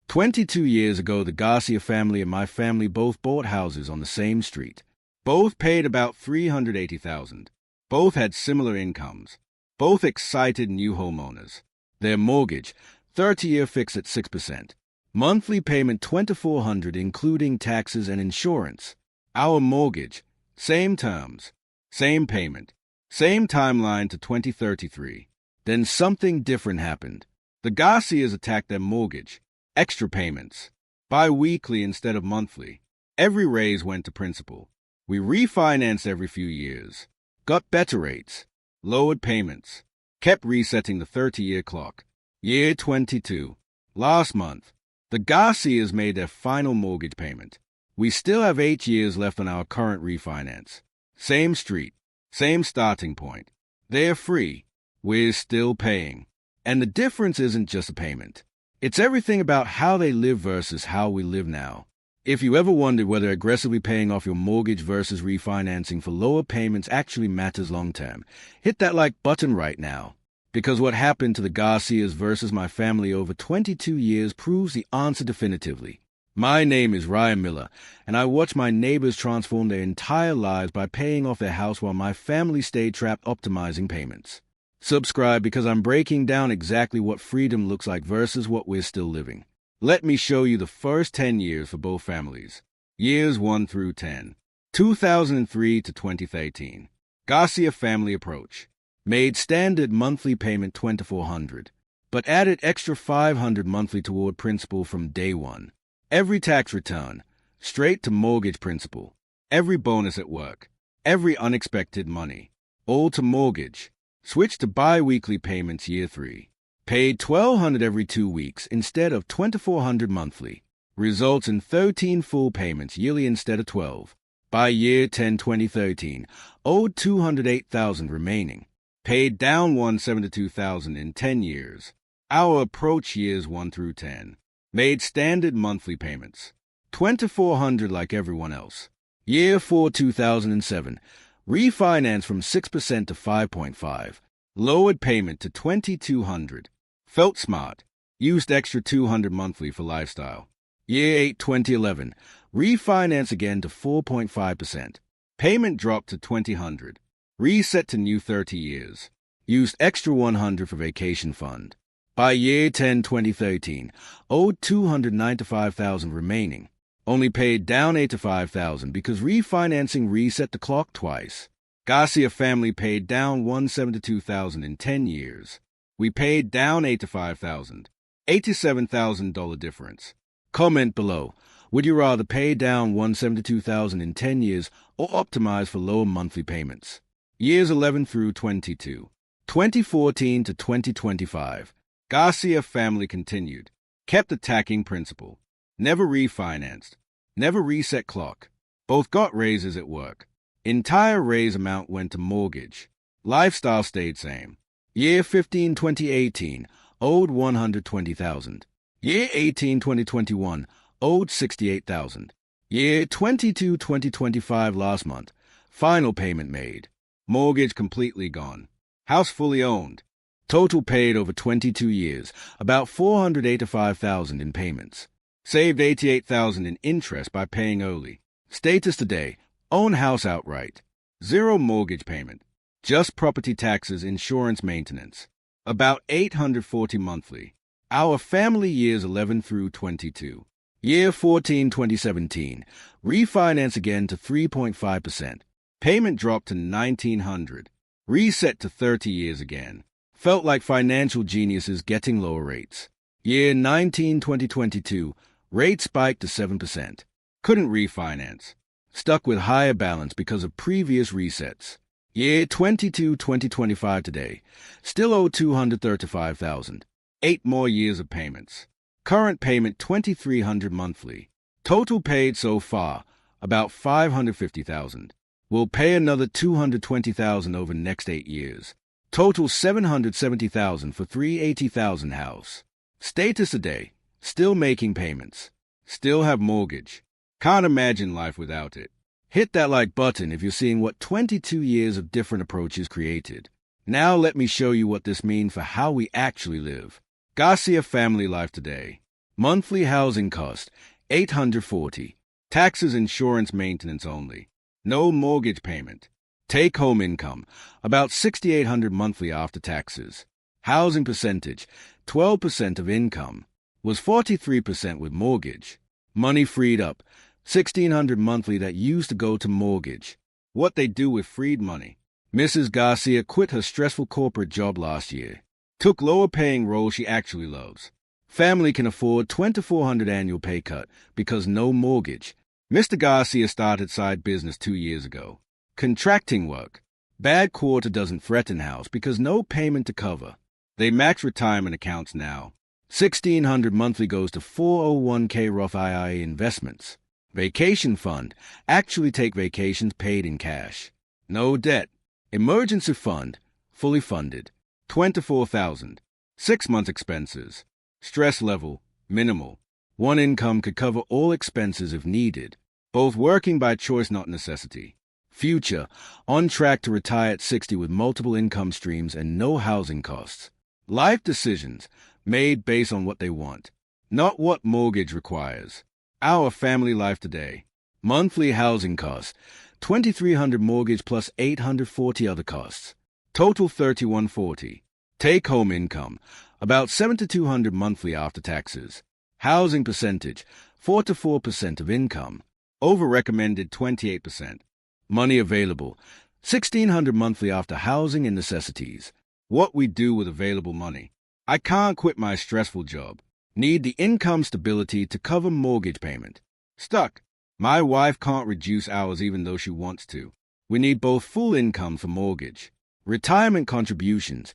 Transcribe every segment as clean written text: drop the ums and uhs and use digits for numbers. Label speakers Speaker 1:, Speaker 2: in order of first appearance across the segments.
Speaker 1: 22 years ago, the Garcia family and my family both bought houses on the same street. Both paid about $380,000. Both had similar incomes. Both excited new homeowners. Their mortgage, 30-year fixed at 6%. Monthly payment $2,400 including taxes and insurance. Our mortgage, same terms, same payment, same timeline to 2033. Then something different happened. The Garcias attacked their mortgage. Extra payments. Bi-weekly instead of monthly. Every raise went to principal. We refinanced every few years. Got better rates. Lowered payments. Kept resetting the 30-year clock. Year 22. Last month, the Garcias made their final mortgage payment. We still have 8 years left on our current refinance. Same street. Same starting point. They're free. We're still paying. And the difference isn't just a payment. It's everything about how they live versus how we live now. If you ever wondered whether aggressively paying off your mortgage versus refinancing for lower payments actually matters long-term, hit that like button right now. Because what happened to the Garcias versus my family over 22 years proves the answer definitively. My name is Ryan Miller, and I watched my neighbors transform their entire lives by paying off their house while my family stayed trapped optimizing payments. Subscribe because I'm breaking down exactly what freedom looks like versus what we're still living. Let me show you the first 10 years for both families. Years 1 through 10. 2003 to 2013. Garcia family approach. Made standard monthly payment $2,400, but added extra $500 monthly toward principal from day one. Every tax return, straight to mortgage principal. Every bonus at work. Every unexpected money. All to mortgage. Switched to bi-weekly payments year 3. Paid $1,200 every 2 weeks instead of $2,400 monthly. Results in 13 full payments yearly instead of 12. By year 10, 2013, owed $208,000 remaining. Paid down $172,000 in 10 years. Our approach years 1 through 10. Made standard monthly payments. $2,400 like everyone else. Year 4, 2007. Refinance from 6% to 5.5%. Lowered payment to $2,200. Felt smart. Used extra $200 monthly for lifestyle. Year 8, 2011. Refinance again to 4.5%. Payment dropped to $2,000. Reset to new 30 years. Used extra $100 for vacation fund. By year 10, 2013, owed $295,000 remaining. Only paid down $85,000 because refinancing reset the clock twice. Garcia family paid down $172,000 in 10 years. We paid down $85,000. $87,000 difference. Comment below. Would you rather pay down $172,000 in 10 years or optimize for lower monthly payments? Years 11 through 22. 2014 to 2025. Garcia family continued. Kept attacking principal. Never refinanced. Never reset clock. Both got raises at work. Entire raise amount went to mortgage. Lifestyle stayed same. Year 15, 2018, owed $120,000. Year 18, 2021, owed $68,000. Year 22, 2025 last month, final payment made. Mortgage completely gone. House fully owned. Total paid over 22 years, about $485,000 in payments. Saved $88,000 in interest by paying early. Status today, own house outright. Zero mortgage payment. Just property taxes, insurance, maintenance. About $840 monthly. Our family years 11 through 22. Year 14, 2017. Refinance again to 3.5%. Payment dropped to $1,900. Reset to 30 years again. Felt like financial geniuses getting lower rates. Year 19, 2022. Rate spiked to 7%. Couldn't refinance. Stuck with higher balance because of previous resets. Year 22, 2025 today. Still owe $235,000. 8 more years of payments. Current payment $2,300 monthly. Total paid so far, about $550,000. We'll pay another $220,000 over next 8 years. Total $770,000 for $380,000 house. Status today, still making payments. Still have mortgage. Can't imagine life without it. Hit that like button if you're seeing what 22 years of different approaches created. Now let me show you what this means for how we actually live. Garcia family life today. Monthly housing cost, $840. Taxes, insurance, maintenance only. No mortgage payment. Take-home income, about $6,800 monthly after taxes. Housing percentage, 12% of income. Was 43% with mortgage. Money freed up, $1,600 monthly that used to go to mortgage. What they do with freed money. Mrs. Garcia quit her stressful corporate job last year. Took lower-paying role she actually loves. Family can afford $2,400 annual pay cut because no mortgage. Mr. Garcia started side business 2 years ago. Contracting work. Bad quarter doesn't threaten house because no payment to cover. They max retirement accounts now. $1,600 monthly goes to 401k Roth IRA investments. Vacation fund. Actually take vacations paid in cash. No debt. Emergency fund. Fully funded. $24,000. 6 months expenses. Stress level. Minimal. One income could cover all expenses if needed. Both working by choice, not necessity. Future. On track to retire at 60 with multiple income streams and no housing costs. Life decisions. Made based on what they want, not what mortgage requires. Our family life today. Monthly housing costs, $2,300 mortgage plus $840 other costs. Total $3,140. Take-home income, about $7,200 monthly after taxes. Housing percentage, 4 to 4% of income. Over-recommended 28%. Money available, $1,600 monthly after housing and necessities. What we do with available money. I can't quit my stressful job. Need the income stability to cover mortgage payment. Stuck. My wife can't reduce hours even though she wants to. We need both full income for mortgage. Retirement contributions.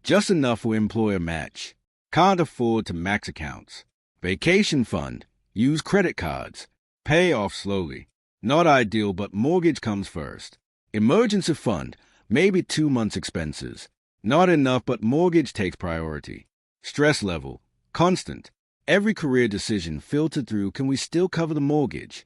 Speaker 1: Just enough for employer match. Can't afford to max accounts. Vacation fund. Use credit cards. Pay off slowly. Not ideal, but mortgage comes first. Emergency fund. Maybe 2 months expenses. Not enough, but mortgage takes priority. Stress level. Constant. Every career decision filtered through, can we still cover the mortgage?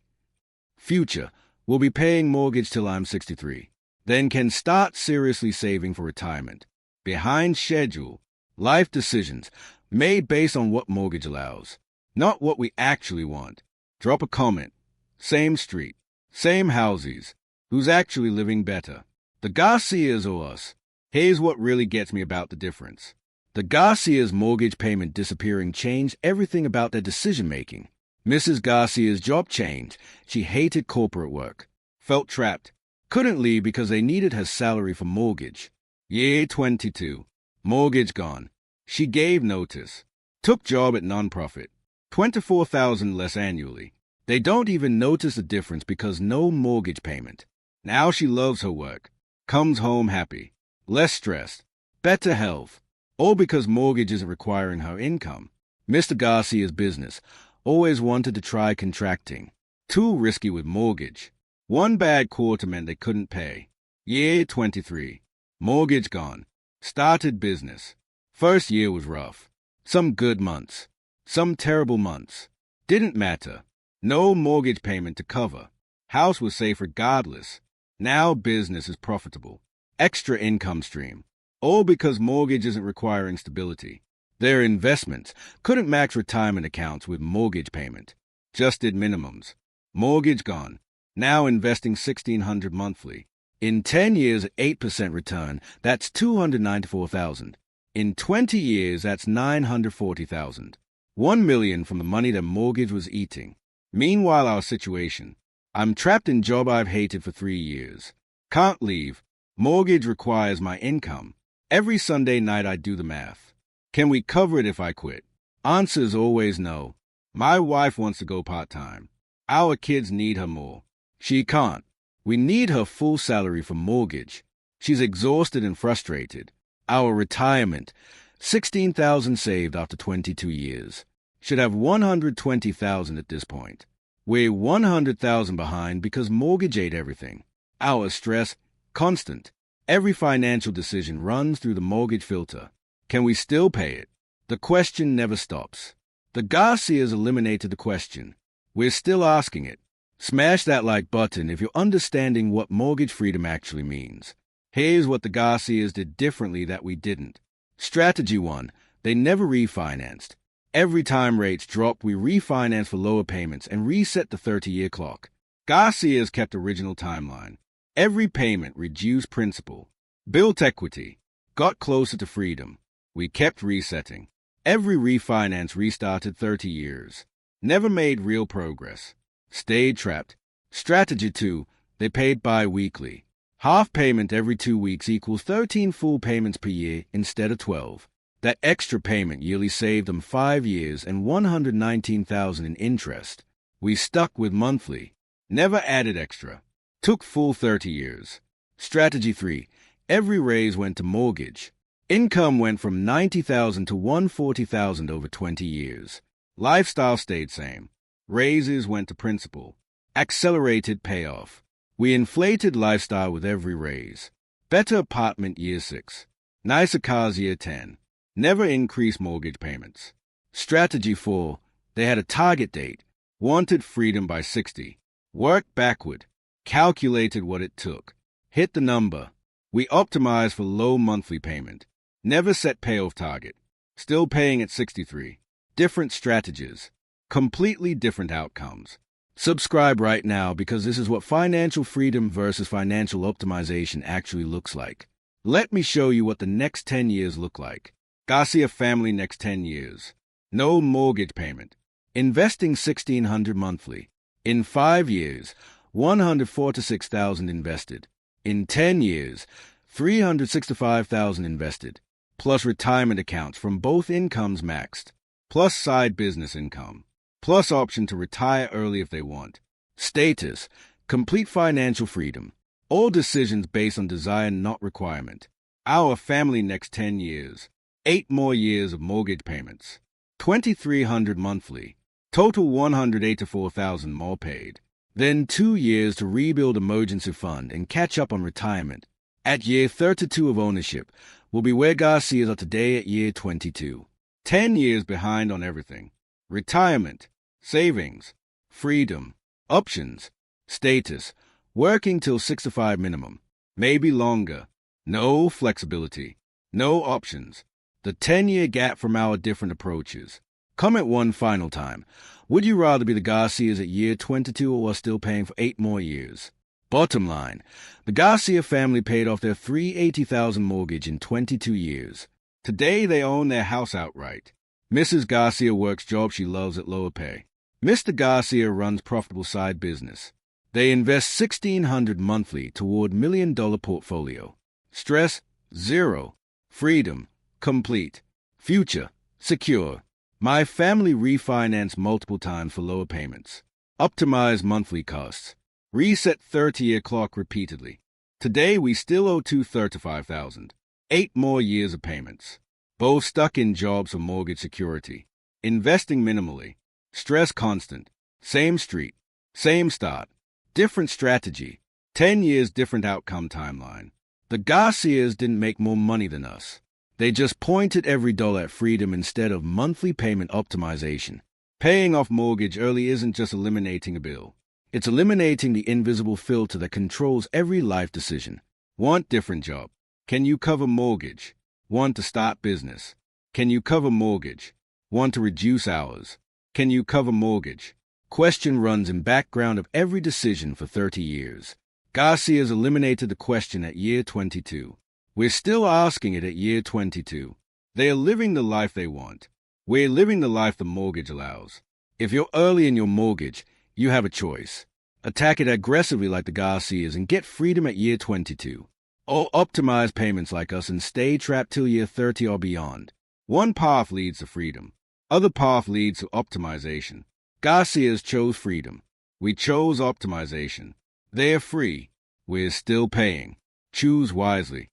Speaker 1: Future. Will be paying mortgage till I'm 63. Then can start seriously saving for retirement. Behind schedule. Life decisions. Made based on what mortgage allows. Not what we actually want. Drop a comment. Same street. Same houses. Who's actually living better? The Garcias or us? Here's what really gets me about the difference. The Garcia's mortgage payment disappearing changed everything about their decision-making. Mrs. Garcia's job changed. She hated corporate work. Felt trapped. Couldn't leave because they needed her salary for mortgage. Year 22. Mortgage gone. She gave notice. Took job at nonprofit. $24,000 less annually. They don't even notice the difference because no mortgage payment. Now she loves her work. Comes home happy. Less stressed, better health, all because mortgage isn't requiring her income. Mr. Garcia's business always wanted to try contracting. Too risky with mortgage. One bad quarter meant they couldn't pay. Year 23. Mortgage gone. Started business. First year was rough. Some good months. Some terrible months. Didn't matter. No mortgage payment to cover. House was safe regardless. Now business is profitable. Extra income stream. All because mortgage isn't requiring stability. Their investments couldn't max retirement accounts with mortgage payment. Just did minimums. Mortgage gone. Now investing $1,600 monthly. In 10 years at 8% return, that's $294,000. In 20 years, that's $940,000. $1 million from the money their mortgage was eating. Meanwhile, our situation. I'm trapped in job I've hated for 3 years. Can't leave. Mortgage requires my income. Every Sunday night I do the math. Can we cover it if I quit? Answer is always no. My wife wants to go part-time. Our kids need her more. She can't. We need her full salary for mortgage. She's exhausted and frustrated. Our retirement, $16,000 saved after 22 years. Should have $120,000 at this point. We're $100,000 behind because mortgage ate everything. Our stress, constant. Every financial decision runs through the mortgage filter. Can we still pay it? The question never stops. The Garcias eliminated the question. We're still asking it. Smash that like button if you're understanding what mortgage freedom actually means. Here's what the Garcias did differently that we didn't. Strategy 1. They never refinanced. Every time rates dropped, we refinanced for lower payments and reset the 30-year clock. Garcia's kept original timeline. Every payment reduced principal, built equity, got closer to freedom. We kept resetting. Every refinance restarted 30 years. Never made real progress. Stayed trapped. Strategy 2, they paid bi-weekly. Half payment every 2 weeks equals 13 full payments per year instead of 12. That extra payment yearly saved them 5 years and $119,000 in interest. We stuck with monthly. Never added extra. Took full 30 years. Strategy 3, every raise went to mortgage. Income went from $90,000 to $140,000 over 20 years. Lifestyle stayed same. Raises went to principal. Accelerated payoff. We inflated lifestyle with every raise. Better apartment year 6. Nicer cars year 10. Never increased mortgage payments. Strategy 4, they had a target date. Wanted freedom by 60. Worked backward. Calculated what it took. Hit the number. We optimized for low monthly payment. Never set payoff target. Still paying at 63. Different strategies. Completely different outcomes. Subscribe right now because this is what financial freedom versus financial optimization actually looks like. Let me show you what the next 10 years look like. Garcia family next 10 years. No mortgage payment. Investing $1,600 monthly. In 5 years, $146,000 invested. In 10 years, $365,000 invested. Plus retirement accounts from both incomes maxed. Plus side business income. Plus option to retire early if they want. Status, complete financial freedom. All decisions based on desire, not requirement. Our family next 10 years. 8 more years of mortgage payments. $2,300 monthly. Total $184,000 more paid. Then 2 years to rebuild emergency fund and catch up on retirement. At year 32 of ownership, will be where Garcias are today at year 22. 10 years behind on everything. Retirement, savings, freedom, options, status, working till 65 minimum, maybe longer, no flexibility, no options. The 10-year gap from our different approaches. Comment one final time. Would you rather be the Garcias at year 22 or still paying for 8 more years? Bottom line, the Garcia family paid off their $380,000 mortgage in 22 years. Today they own their house outright. Mrs. Garcia works jobs she loves at lower pay. Mr. Garcia runs profitable side business. They invest $1,600 monthly toward $1 million portfolio. Stress, zero. Freedom, complete. Future, secure. My family refinanced multiple times for lower payments. Optimize monthly costs. Reset 30-year clock repeatedly. Today we still owe $235,000. 8 more years of payments. Both stuck in jobs for mortgage security. Investing minimally. Stress constant. Same street. Same start. Different strategy. 10 years different outcome timeline. The Garcias didn't make more money than us. They just pointed every dollar at freedom instead of monthly payment optimization. Paying off mortgage early isn't just eliminating a bill. It's eliminating the invisible filter that controls every life decision. Want different job? Can you cover mortgage? Want to start business? Can you cover mortgage? Want to reduce hours? Can you cover mortgage? Question runs in background of every decision for 30 years. Garcia's eliminated the question at year 22. We're still asking it at year 22. They are living the life they want. We're living the life the mortgage allows. If you're early in your mortgage, you have a choice. Attack it aggressively like the Garcias and get freedom at year 22. Or optimize payments like us and stay trapped till year 30 or beyond. One path leads to freedom. Other path leads to optimization. Garcias chose freedom. We chose optimization. They are free. We're still paying. Choose wisely.